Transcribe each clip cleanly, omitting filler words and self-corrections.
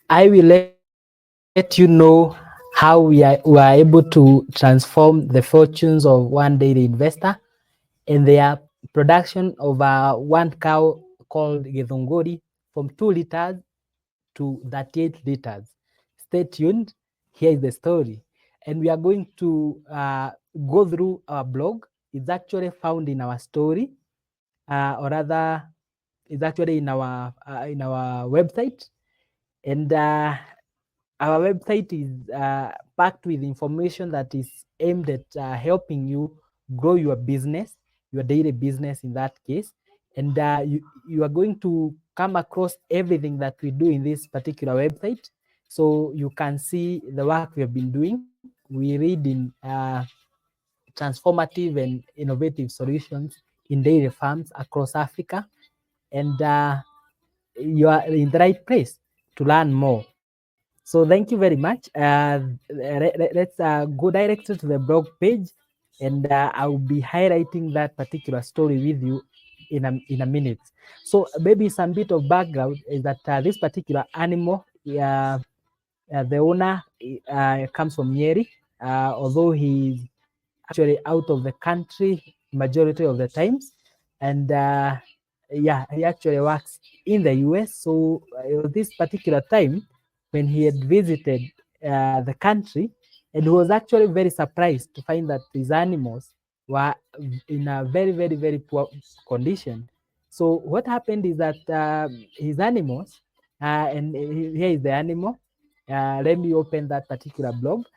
I will let you know how we are able to transform the fortunes of one dairy investor and their production of one cow called Githunguri from 2 liters to 38 liters. Stay tuned. Here is the story. And we are going to go through our blog. It's actually found in our story, or rather, it's actually in our website. And our website is packed with information that is aimed at helping you grow your business, your daily business in that case. And you are going to come across everything that we do in this particular website. So you can see the work we have been doing. We read in transformative and innovative solutions in dairy farms across Africa. And you are in the right place to learn more. So thank you very much. Let's go directly to the blog page, and I'll be highlighting that particular story with you in a minute. So maybe some bit of background is that this particular animal, the owner comes from Nyeri, although he's actually out of the country majority of the times, and yeah, he actually works in the US. So this particular time when he had visited the country, and he was actually very surprised to find that his animals were in a very poor condition. So what happened is that his animals, and here is the animal. Let me open that particular blog.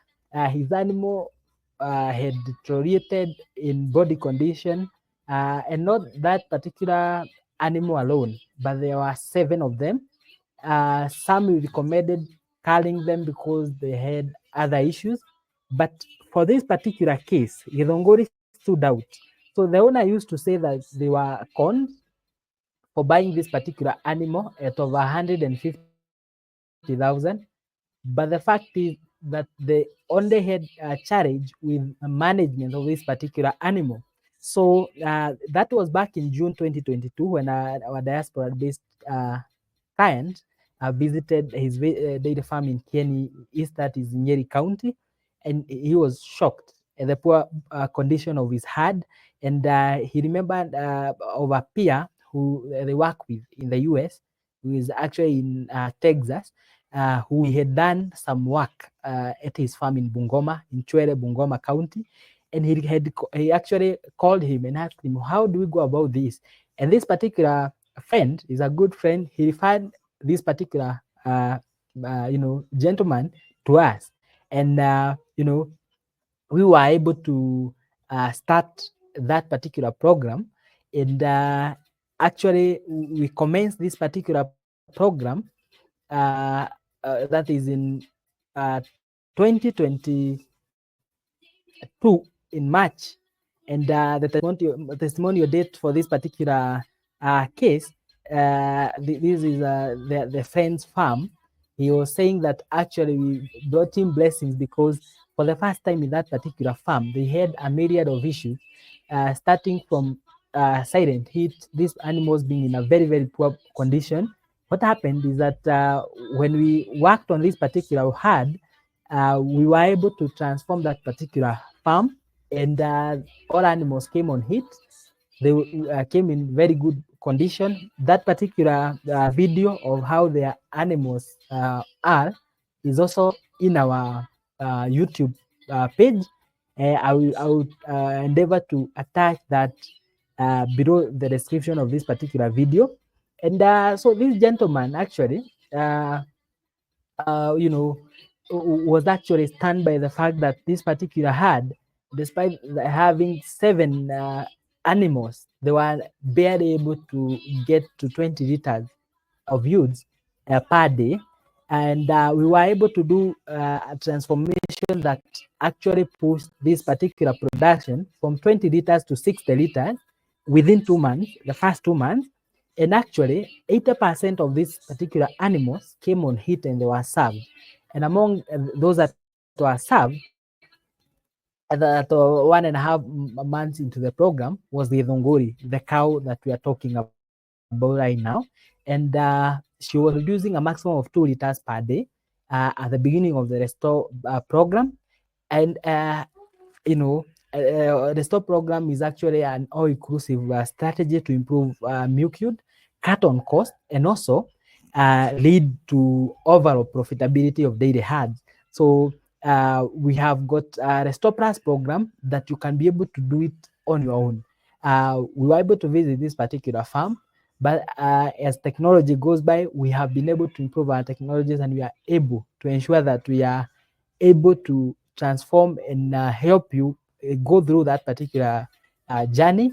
His animal had deteriorated in body condition, and not that particular animal alone, but there were 7 of them. Some we recommended culling them because they had other issues, but for this particular case, Githunguri stood out. So the owner used to say that they were conned for buying this particular animal at over 150,000. But the fact is that they only had a challenge with management of this particular animal. So that was back in June 2022 when our diaspora-based client visited his dairy farm in Kieni East, that is Nyeri County, and he was shocked at the poor condition of his herd. And he remembered of a peer who they work with in the US, who is actually in Texas, who had done some work at his farm in Bungoma, in Chwele, Bungoma County. And he actually called him and asked him, how do we go about this? And this particular friend is a good friend. He referred this particular gentleman to us. And we were able to start that particular program. And actually, we commenced this particular program that is in 2022 in March. And the testimonial date for this particular case, this is the friend's farm. He was saying that actually we brought him blessings because for the first time in that particular farm, they had a myriad of issues, starting from silent heat, these animals being in a very poor condition. What happened is that when we worked on this particular herd, we were able to transform that particular farm, and all animals came on heat. They came in very good condition. That particular video of how their animals are is also in our YouTube page. I will endeavor to attach that below the description of this particular video. And so this gentleman actually, was actually stunned by the fact that this particular herd, despite having 7 animals, they were barely able to get to 20 liters of ewes per day. And we were able to do a transformation that actually pushed this particular production from 20 liters to 60 liters within 2 months, the first 2 months. And actually, 80% of these particular animals came on heat and they were served. And among those that were served, that 1.5 months into the program was the Githunguri, the cow that we are talking about right now. And and she was producing a maximum of 2 liters per day at the beginning of the restore program. And you know, the stop program is actually an all-inclusive strategy to improve milk yield, cut on cost, and also lead to overall profitability of dairy herds. So we have got a Restore Plus program that you can be able to do it on your own. We were able to visit this particular farm, but as technology goes by, we have been able to improve our technologies, and we are able to ensure that we are able to transform and help you go through that particular journey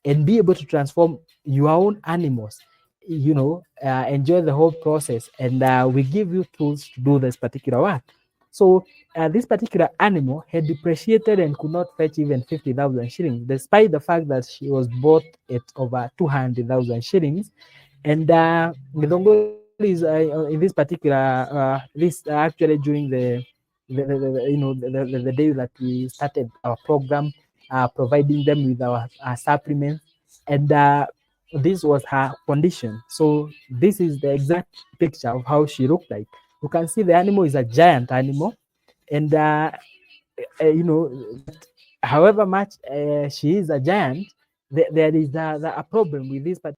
and be able to transform your own animals, enjoy the whole process. And we give you tools to do this particular work. So this particular animal had depreciated and could not fetch even 50,000 shillings, despite the fact that she was bought at over 200,000 shillings. And Githunguri is in this particular, this actually during the day that we started our program, providing them with our supplements, and this was her condition. So this is the exact picture of how she looked like. You can see the animal is a giant animal, and however much she is a giant, there is a problem with this particular.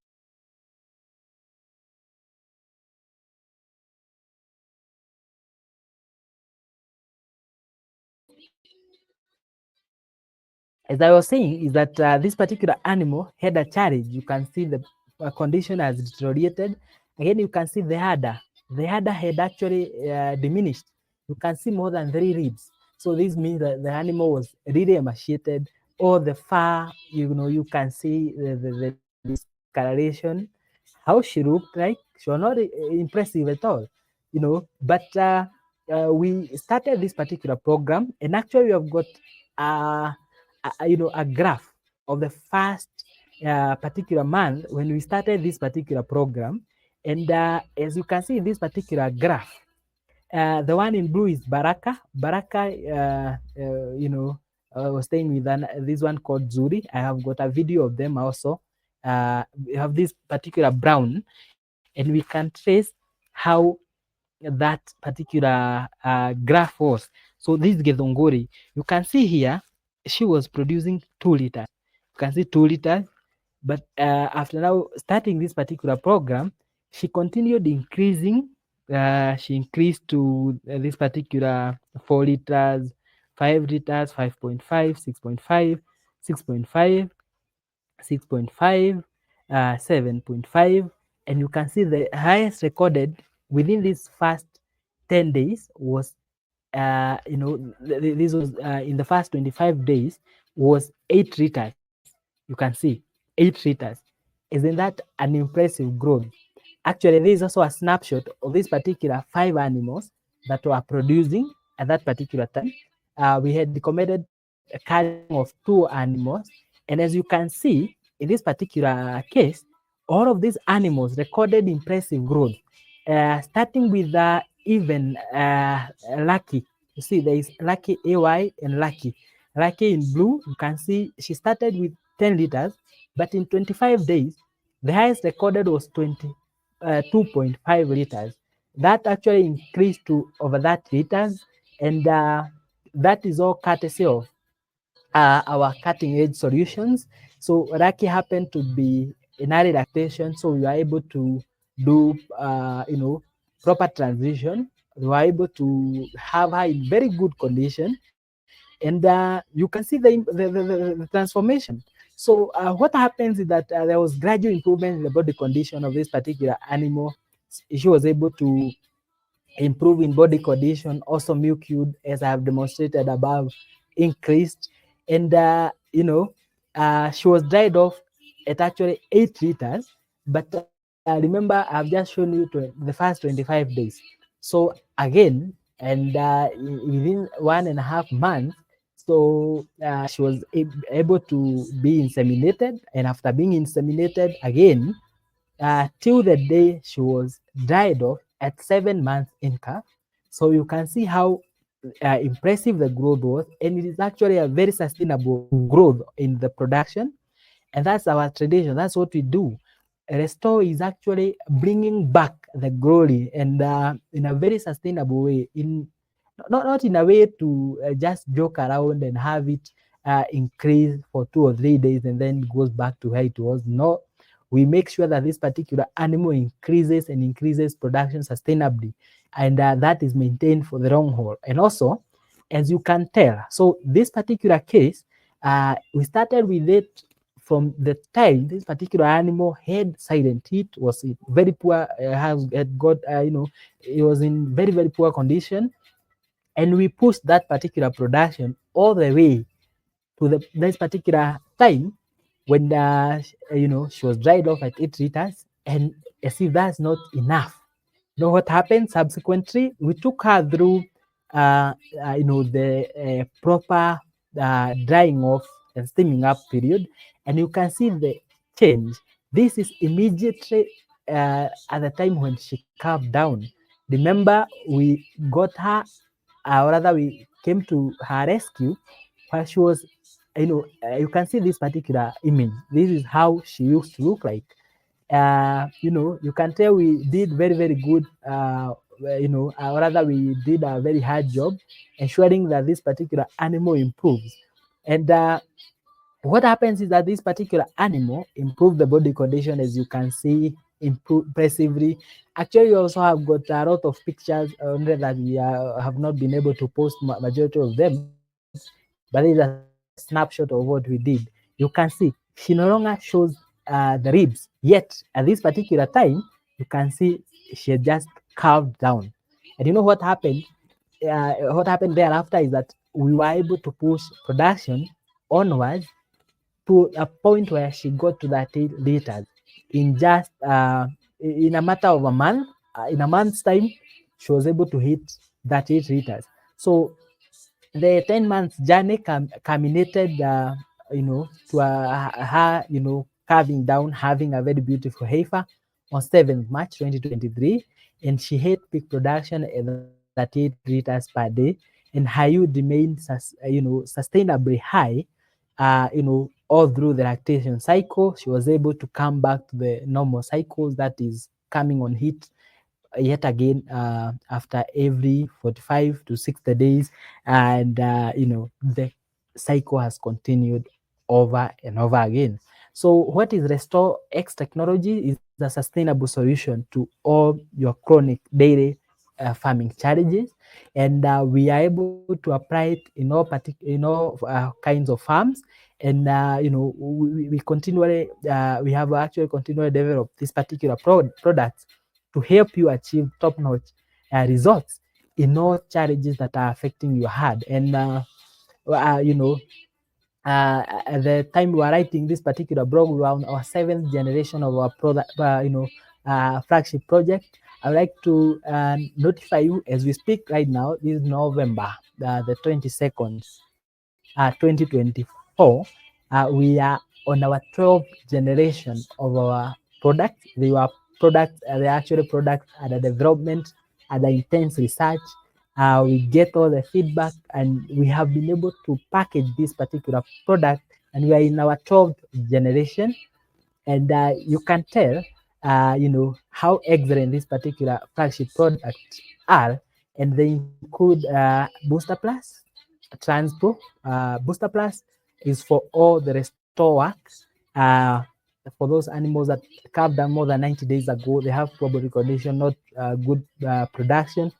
As I was saying, is that this particular animal had a challenge. You can see the condition has deteriorated. Again, you can see the udder. The udder had actually diminished. You can see more than 3 ribs. So this means that the animal was really emaciated. All the fur, you can see the discoloration. How she looked like, she was not impressive at all, But we started this particular program, and actually we have got uh, a graph of the first particular month when we started this particular program. And as you can see in this particular graph, the one in blue is Baraka. Baraka, was staying with this one called Zuri. I have got a video of them also. We have this particular brown, and we can trace how that particular graph was. So this Githunguri, you can see here, she was producing 2 liters. You can see 2 liters, but after now starting this particular program, she continued increasing. She increased to this particular 4 liters, 5 liters, 5.5, 6.5, 6.5, 6.5, 7.5, and you can see the highest recorded within these first 10 days was, this was in the first 25 days was 8 liters. You can see 8 liters. Isn't that an impressive growth? Actually, there is also a snapshot of these particular 5 animals that were producing at that particular time. We had recommended a culling of 2 animals. And as you can see, in this particular case, all of these animals recorded impressive growth, starting with even Lucky. You see, there is Lucky AY and Lucky. Lucky in blue, you can see she started with 10 liters, but in 25 days, the highest recorded was 2.5 liters. That actually increased to over that liters, and that is all courtesy of our cutting edge solutions. So Raki happened to be in early lactation, so we were able to do proper transition. We were able to have her in very good condition, and you can see the transformation. So what happens is that there was gradual improvement in the body condition of this particular animal. She was able to improve in body condition, also milk yield, as I have demonstrated above, increased. And, she was dried off at actually 8 liters. But remember, I've just shown you the first 25 days. So again, and within 1.5 months, so she was able to be inseminated. And after being inseminated again, till the day she was died off at 7 months in calf. So you can see how impressive the growth was, and it is actually a very sustainable growth in the production. And that's our tradition. That's what we do. Restore is actually bringing back the glory and in a very sustainable way, in not in a way to just joke around and have it increase for 2 or 3 days and then goes back to where it was. No, we make sure that this particular animal increases and increases production sustainably, and that is maintained for the long haul. And also, as you can tell, so this particular case, we started with it from the time this particular animal had silent heat, was in very poor, had got, it was in very, very poor condition. And we pushed that particular production all the way to this particular time when, she was dried off at 8 liters. And as if that's not enough, you know what happened subsequently? We took her through, the proper drying off and steaming up period, and you can see the change. This is immediately at the time when she calved down. Remember, we got her, or rather, we came to her rescue while she was, you can see this particular image. This is how she used to look like. You can tell we did very, very good, or rather we did a very hard job ensuring that this particular animal improves. And what happens is that this particular animal improved the body condition, as you can see, impressively. Actually, we also have got a lot of pictures that we have not been able to post majority of them, but it's a snapshot of what we did. You can see she no longer shows the ribs, yet at this particular time, you can see she had just carved down. And you know what happened? What happened thereafter is that we were able to push production onwards to a point where she got to that 8 liters in just in a matter of a month. In a month's time, she was able to hit that 8 liters. So the 10 months journey culminated, to her, carving down, having a very beautiful heifer on 7th March 2023, and she hit peak production at that 8 liters per day, and her yield remained, sustainably high, all through the lactation cycle. She was able to come back to the normal cycles, that is coming on heat yet again after every 45 to 60 days, and the cycle has continued over and over again. So what is RestoreX technology? Is a sustainable solution to all your chronic dairy farming challenges, and we are able to apply it in all kinds of farms. And we continually we have actually continually developed this particular product to help you achieve top-notch results in all challenges that are affecting your herd. And at the time we are writing this particular blog, we are on our 7th generation of our product, flagship project. I would like to notify you as we speak right now. This is November the 22nd, 2024. We are on our 12th generation of our product. They were products, they actually products under development, under intense research. We get all the feedback, and we have been able to package this particular product, and we are in our 12th generation. And you can tell, how excellent this particular flagship products are, and they include Booster Plus, Transpro. Booster Plus is for all the restore work. For those animals that calved down more than 90 days ago, they have poor body condition, not good production.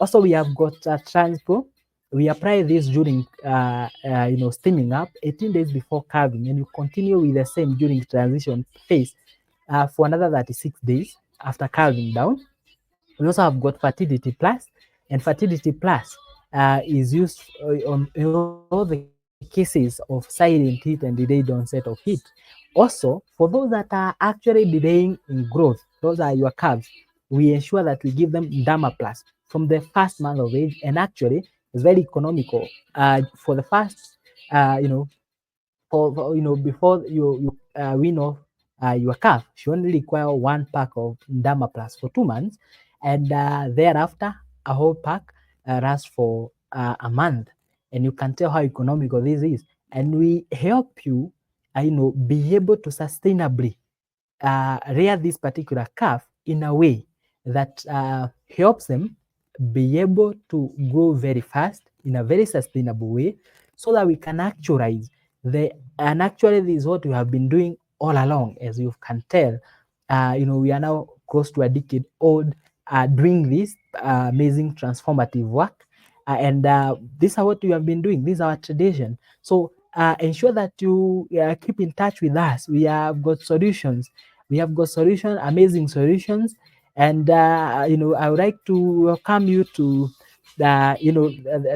Also, we have got Transpro. We apply this during, steaming up 18 days before calving, and you continue with the same during transition phase for another 36 days after calving down. We also have got Fertility Plus, and Fertility Plus is used in all the cases of silent heat and delayed onset of heat. Also, for those that are actually delaying in growth, those are your calves, we ensure that we give them Derma Plus from the first month of age, and actually it's very economical. For the first, before you wean off your calf, you only require 1 pack of Derma Plus for 2 months, and thereafter a whole pack lasts for a month. And you can tell how economical this is, and we help you, be able to sustainably rear this particular calf in a way that helps them be able to grow very fast in a very sustainable way, so that we can actualize and actually this is what we have been doing all along. As you can tell, we are now close to a decade old doing this amazing transformative work, and this is what we have been doing. This is our tradition. So ensure that you keep in touch with us. We have got solutions. We have got solutions, amazing solutions, and I would like to welcome you to the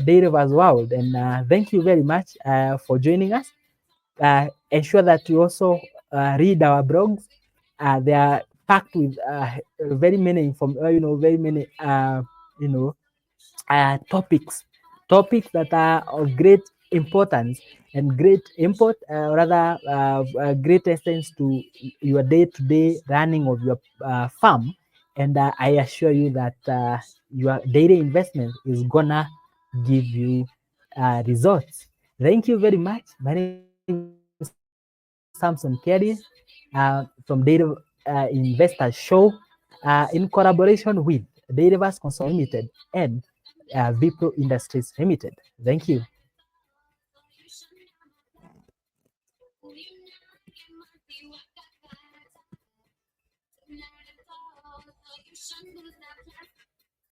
Dairyverse world. And thank you very much for joining us. Ensure that you also read our blogs. They are packed with very many very many topics, that are of great importance and great import, rather great essence to your day-to-day running of your farm. And I assure you that your daily investment is gonna give you results. Thank you very much. My name is Samson Kerry from Data Investor Show, in collaboration with Dairyverse Consult Limited and Vipro Industries Limited. Thank you.